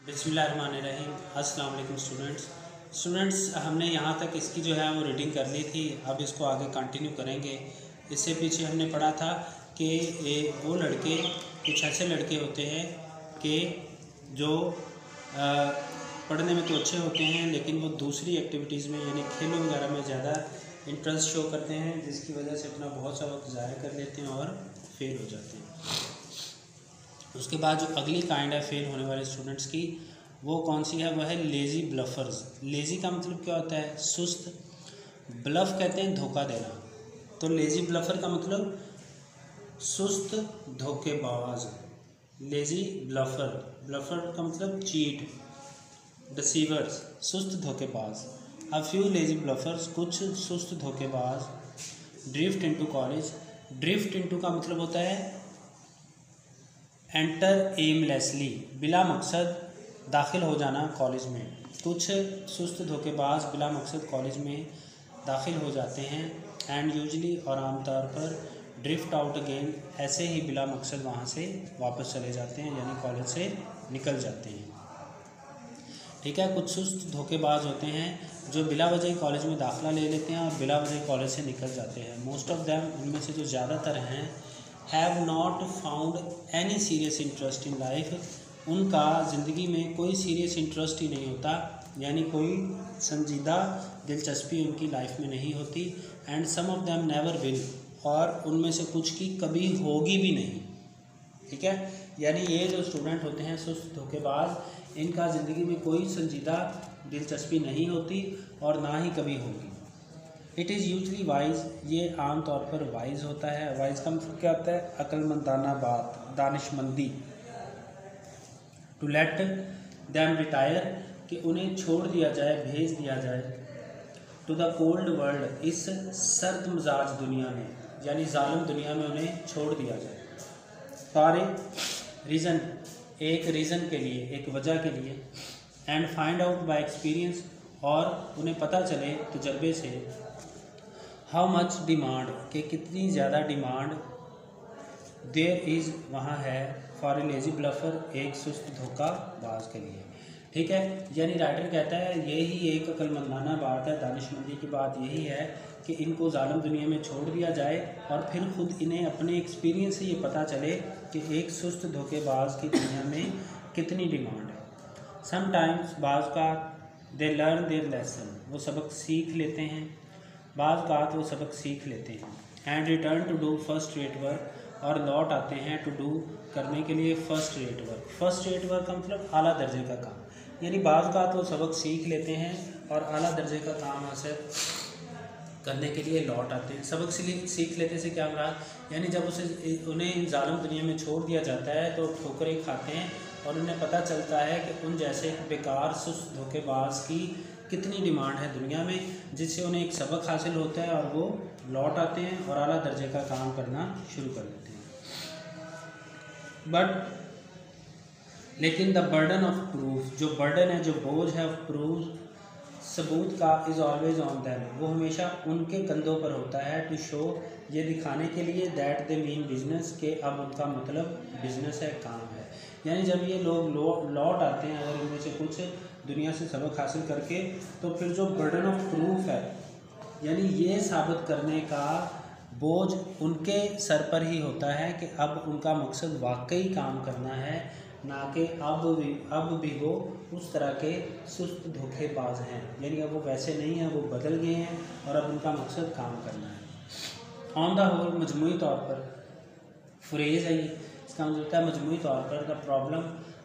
बिस्मिल्लाहिर्रहमानिर्रहीम। अस्सलाम वालेकुम स्टूडेंट्स, हमने यहाँ तक इसकी जो है वो रीडिंग कर ली थी। अब इसको आगे कंटिन्यू करेंगे। इससे पीछे हमने पढ़ा था कि वो लड़के कुछ ऐसे लड़के होते हैं कि जो पढ़ने में तो अच्छे होते हैं लेकिन वो दूसरी एक्टिविटीज़ में यानी खेलों वगैरह में ज़्यादा इंटरेस्ट शो करते हैं, जिसकी वजह से अपना बहुत सा वक्त ज़ाया कर लेते हैं और फेल हो जाते हैं। उसके बाद जो अगली काइंड है फेल होने वाले स्टूडेंट्स की, वो कौन सी है? वह है लेज़ी ब्लफर्स। लेज़ी का मतलब क्या होता है? सुस्त। ब्लफ कहते हैं धोखा देना। तो लेज़ी ब्लफर का मतलब सुस्त धोखेबाज। लेज़ी ब्लफर, ब्लफर का मतलब चीट, डिसीवर्स, सुस्त धोखेबाज। अ फ्यू लेज़ी ब्लफर्स, कुछ सुस्त धोखेबाज। Drift into college. Drift into का मतलब होता है एंटर एमलेसली, बिला मकसद दाखिल हो जाना कॉलेज में। कुछ सुस्त धोखेबाज बिला मकसद कॉलेज में दाखिल हो जाते हैं। एंड यूजली, और आमतौर पर, ड्रिफ्ट आउट अगेन, ऐसे ही बिला मकसद वहाँ से वापस चले जाते हैं, यानी कॉलेज से निकल जाते हैं। ठीक है, कुछ सुस्त धोखेबाज होते हैं जो बिला वजह कॉलेज में दाखिला ले लेते हैं और बिला वजह कॉलेज से निकल जाते हैं। मोस्ट ऑफ देम, उनमें से जो ज़्यादातर हैं, have not found any serious interest in life. उनका ज़िंदगी में कोई सीरियस इंटरेस्ट ही नहीं होता, यानी कोई संजीदा दिलचस्पी उनकी लाइफ में नहीं होती। And some of them never will, और उनमें से कुछ की कभी होगी भी नहीं। ठीक है, यानी ये जो स्टूडेंट होते हैं सुस्त धोखेबाज, इनका ज़िंदगी में कोई संजीदा दिलचस्पी नहीं होती और ना ही कभी होगी। इट इज़ यूजली वाइज, ये आम तौर पर वाइज होता है। वाइज का मतलब क्या होता है? अक्लमंदाना बात, दानिशमंदी। टू लेट देम रिटायर, कि उन्हें छोड़ दिया जाए, भेज दिया जाए। टू द कोल्ड वर्ल्ड, इस सर्द मिजाज दुनिया में, यानी जालिम दुनिया में उन्हें छोड़ दिया जाए। फॉर ए रीज़न, एक रीज़न के लिए, एक वजह के लिए। And find out by experience, और उन्हें पता चले तजर्बे से। हाउ मच डिमांड, कि कितनी ज़्यादा डिमांड देयर इज़, वहाँ है, फॉर ए लेज़ी ब्लफर, एक सुस्त धोखाबाज के लिए। ठीक है, यानी राइटर कहता है यही एक अक्लमंदाना बात है, दानिशमंदी की बात यही है कि इनको जालिम दुनिया में छोड़ दिया जाए और फिर खुद इन्हें अपने एक्सपीरियंस से ये पता चले कि एक सुस्त धोखेबाज की दुनिया में कितनी डिमांड है। समटाइम्स, बाज़ का, दे लर्न देयर लेसन, वो सबक सीख लेते हैं। बाज़ का वो सबक सीख लेते हैं। And return to do first rate work, और लौट आते हैं टू डू, करने के लिए, first rate work. First rate work का मतलब आला दर्जे का काम, यानी बाज़ का वो सबक सीख लेते हैं और आला दर्जे का काम हासिल करने के लिए लौट आते हैं। सबक सीख लेते से क्या मुराद? यानी जब उन्हें जालिम दुनिया में छोड़ दिया जाता है तो ठोकरें खाते हैं और उन्हें पता चलता है कि उन जैसे बेकार सुस्त धोखेबाज की कितनी डिमांड है दुनिया में, जिससे उन्हें एक सबक हासिल होता है और वो लौट आते हैं और आला दर्जे का काम करना शुरू कर देते हैं। बट लेकिन द बर्डन ऑफ प्रूफ, जो बर्डन है, जो बोझ है ऑफ प्रूफ, सबूत का, इज़ ऑलवेज ऑन देम, वो हमेशा उनके कंधों पर होता है। टू शो, ये दिखाने के लिए, दैट दे मीन बिजनेस, के अब उनका मतलब बिजनेस है, काम है। यानी जब ये लोग लौट आते हैं अगर इनमें से कुछ दुनिया से सबक हासिल करके, तो फिर जो बर्डन ऑफ प्रूफ है, यानी ये साबित करने का बोझ उनके सर पर ही होता है कि अब उनका मकसद वाकई काम करना है, ना कि अब भी वो उस तरह के सुस्त धोखेबाज हैं। यानी अब वो वैसे नहीं हैं, वो बदल गए हैं और अब उनका मकसद काम करना है। ऑन द होल, मजमूई तौर पर, फ्रेज है ये, इसका मतलब होता है मजमूई तौर पर, द प्रॉब्लम,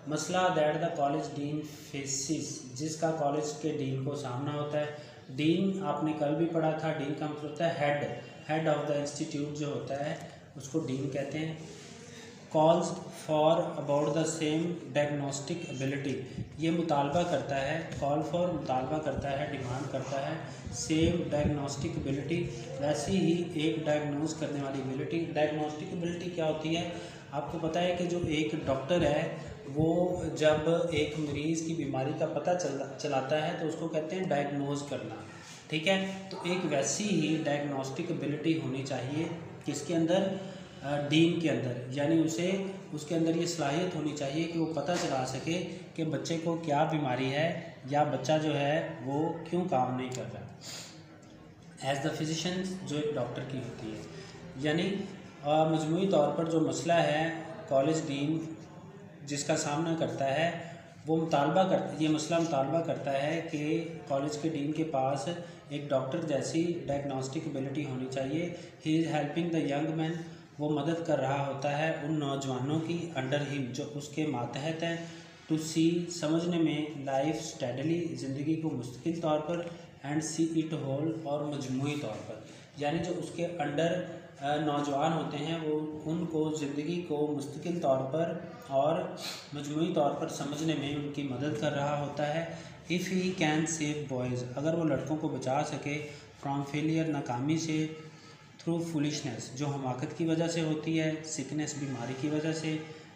मसला, that the college dean faces, जिसका कॉलेज के डीन को सामना होता है। डीन आपने कल भी पढ़ा था, डीन का मतलब होता है हेड ऑफ द इंस्टीट्यूट जो होता है उसको डीन कहते हैं। Calls for about the same diagnostic ability, ये मुतालबा करता है, कॉल फॉर मुतालबा करता है, डिमांड करता है, सेम डायग्नोस्टिक एबिलिटी, वैसी ही एक डायग्नोज करने वाली एबिलिटी। डायग्नोस्टिक एबिलिटी क्या होती है? आपको पता है कि जो एक डॉक्टर है वो जब एक मरीज़ की बीमारी का पता चलाता है तो उसको कहते हैं डायग्नोज करना। ठीक है, तो एक वैसी ही डायग्नोस्टिक एबिलिटी होनी चाहिए किसके अंदर? डीन के अंदर, यानी उसे उसके अंदर ये सलाहियत होनी चाहिए कि वो पता चला सके कि बच्चे को क्या बीमारी है या बच्चा जो है वो क्यों काम नहीं कर रहा। एज द फिजिशियन, जो एक डॉक्टर की होती है, यानी मजमूई तौर पर जो मसला है कॉलेज डीन जिसका सामना करता है वो ये मसला मुतालबा करता है कि कॉलेज के डीन के पास एक डॉक्टर जैसी डायग्नोस्टिक एबिलिटी होनी चाहिए। He is helping the young man, वो मदद कर रहा होता है उन नौजवानों की अंडर हिम जो उसके मातहत हैं, टू सी, समझने में, लाइफ स्टेडली, ज़िंदगी को मुस्तकिल तौर पर, एंड सी इट होल, और मजमूई तौर पर, यानी जो उसके अंडर नौजवान होते हैं वो उनको ज़िंदगी को मुस्तकिल तौर पर और मजमूई तौर पर समझने में उनकी मदद कर रहा होता है। If he can save boys, अगर वो लड़कों को बचा सके, फ्रॉम फेलियर, नाकामी से, थ्रू फुलिशनेस, जो हमाकत की वजह से होती है, सिकनेस, बीमारी की वजह से,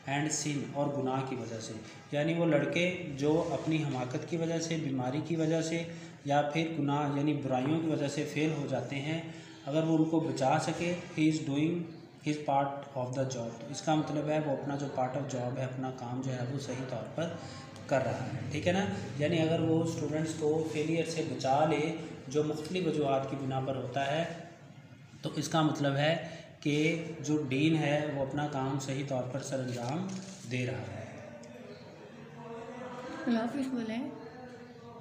एंड सिन, और गुनाह की वजह से, यानी वो लड़के जो अपनी हमाकत की वजह से, बीमारी की वजह से या फिर गुनाह यानी बुराइयों की वजह से फेल हो जाते हैं, अगर वो उनको बचा सके, he is doing his part of the job, तो इसका मतलब है वो अपना जो पार्ट ऑफ जॉब है, अपना काम जो है वो सही तौर पर कर रहा है। ठीक है ना, यानी अगर वो स्टूडेंट्स को फेलियर से बचा ले जो मुख्तलिफ वजूहात की बिना पर होता है, तो इसका मतलब है कि जो डीन है वो अपना काम सही तौर पर सर अंजाम दे रहा है।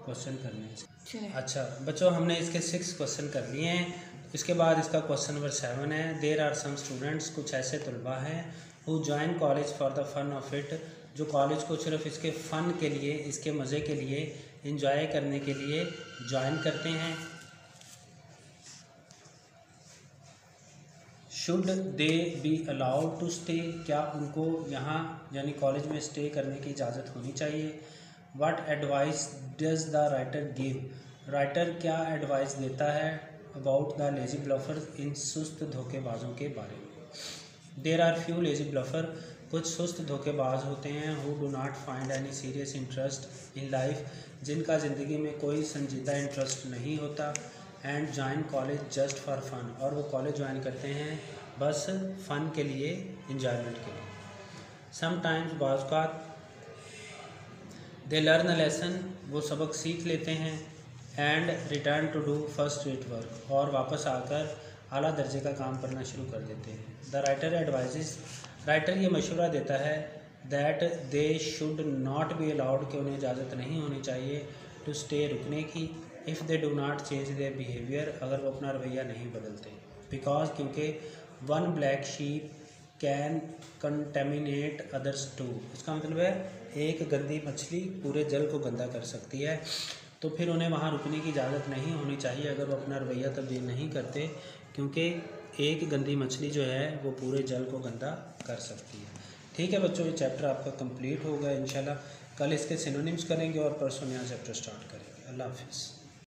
क्वेश्चन करने से अच्छा बच्चों, हमने इसके 6 क्वेश्चन कर लिए हैं। इसके बाद इसका क्वेश्चन नंबर 7 है, देयर आर सम स्टूडेंट्स, कुछ ऐसे तलबा हैं, who join college for the fun of it, जो कॉलेज को सिर्फ इसके फ़न के लिए, इसके मज़े के लिए, इंजॉय करने के लिए ज्वाइन करते हैं। Should they be allowed to stay, क्या उनको यहाँ यानी कॉलेज में स्टे करने की इजाज़त होनी चाहिए। What advice does the writer give, writer क्या एडवाइस देता है अबाउट द लेजी ब्लफर, इन सुस्त धोखेबाजों के बारे में। There are few lazy bluffer, कुछ सुस्त धोखेबाज होते हैं, who do not find any serious interest in life, जिनका ज़िंदगी में कोई संजीदा इंटरेस्ट नहीं होता, and join college just for fun, और वो कॉलेज ज्वाइन करते हैं बस फ़न के लिए, इंजॉयमेंट के लिए। समटाइम्स, बाज़ दे लर्न अ लेसन, वो सबक सीख लेते हैं, and return to do first rate work, और वापस आकर आला दर्जे का काम करना शुरू कर देते हैं। द राइटर एडवाइजेस, राइटर ये मशवरा देता है that they should not be allowed, कि उन्हें इजाज़त नहीं होनी चाहिए, टू स्टे, रुकने की, if they do not change their behaviour, अगर वो अपना रवैया नहीं बदलते, बिकॉज, क्योंकि one black sheep can contaminate others too, इसका मतलब है एक गंदी मछली पूरे जल को गंदा कर सकती है, तो फिर उन्हें वहाँ रुकने की इजाज़त नहीं होनी चाहिए अगर वो अपना रवैया तब्दील नहीं करते, क्योंकि एक गंदी मछली जो है वो पूरे जल को गंदा कर सकती है। ठीक है बच्चों, ये चैप्टर आपका कंप्लीट होगा इंशाल्लाह। कल इसके सिनोनिम्स करेंगे और परसों नया चैप्टर स्टार्ट करेंगे। अल्लाह हाफिज़।